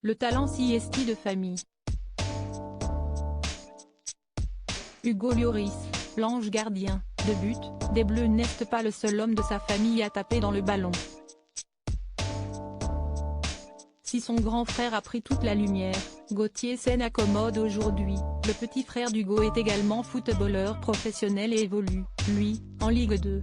le talent CST de famille. Hugo Lloris, l'ange gardien, de but, des Bleus n'est pas le seul homme de sa famille à taper dans le ballon. Si son grand frère a pris toute la lumière, Gauthier s'en accommode aujourd'hui. Le petit frère d'Hugo est également footballeur professionnel et évolue, lui, en Ligue 2.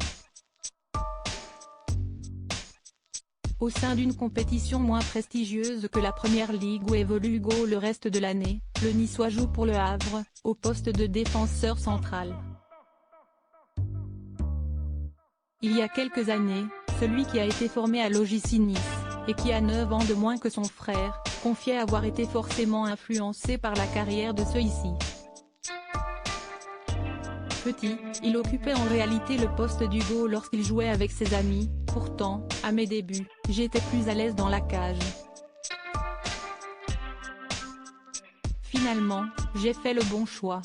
Au sein d'une compétition moins prestigieuse que la Première Ligue où évolue Hugo le reste de l'année, le Niçois joue pour Le Havre, au poste de défenseur central. Il y a quelques années, celui qui a été formé à l'OGC Nice, et qui a 9 ans de moins que son frère, confiait avoir été forcément influencé par la carrière de ceux-ci. Petit, il occupait en réalité le poste d'Hugo lorsqu'il jouait avec ses amis. Pourtant, à mes débuts, j'étais plus à l'aise dans la cage. Finalement, j'ai fait le bon choix.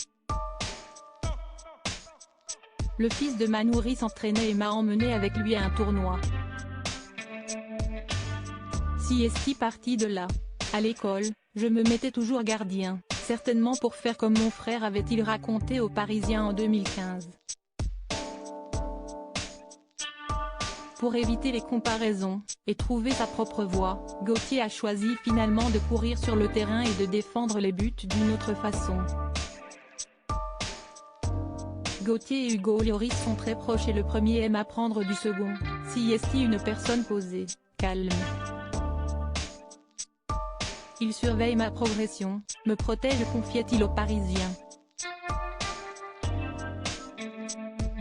Le fils de Manouri s'entraînait et m'a emmené avec lui à un tournoi. Si est-il parti de là. À l'école, je me mettais toujours gardien, certainement pour faire comme mon frère avait-il raconté aux Parisiens en 2015. Pour éviter les comparaisons, et trouver sa propre voie, Gauthier a choisi finalement de courir sur le terrain et de défendre les buts d'une autre façon. Gauthier et Hugo Lloris sont très proches et le premier aime apprendre du second. Si est une personne posée, calme. Il surveille ma progression, me protège, confiait-il aux Parisiens.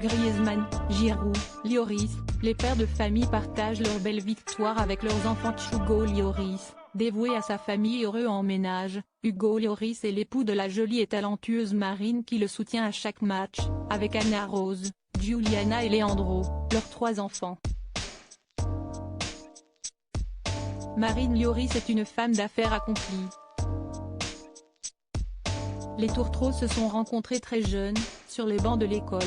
Griezmann, Giroud, Lloris, les pères de famille partagent leur belle victoire avec leurs enfants. Hugo Lloris, dévoué à sa famille, heureux en ménage, Hugo Lloris est l'époux de la jolie et talentueuse Marine qui le soutient à chaque match, avec Anna Rose, Giuliana et Leandro, leurs 3 enfants. Marine Lloris est une femme d'affaires accomplie. Les tourtereaux se sont rencontrés très jeunes, sur les bancs de l'école.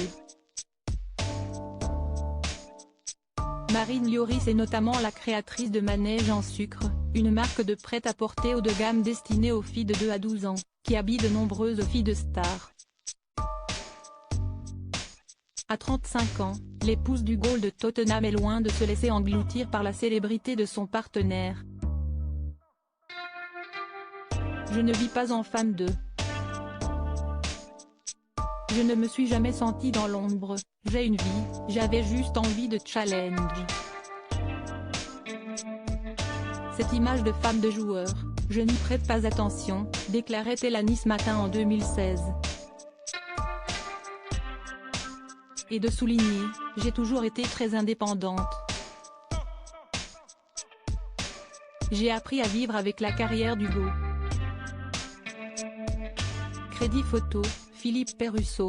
Marine Lloris est notamment la créatrice de Manège en sucre, une marque de prêt-à-porter haut de gamme destinée aux filles de 2 à 12 ans, qui habille de nombreuses filles de stars. À 35 ans, l'épouse du goal de Tottenham est loin de se laisser engloutir par la célébrité de son partenaire. Je ne vis pas en femme de. Je ne me suis jamais sentie dans l'ombre, j'ai une vie, j'avais juste envie de challenge. Cette image de femme de joueur, je n'y prête pas attention, déclarait-elle à Nice Matin en 2016. Et de souligner, j'ai toujours été très indépendante. J'ai appris à vivre avec la carrière d'Hugo. Crédit photo, Philippe Perrusso.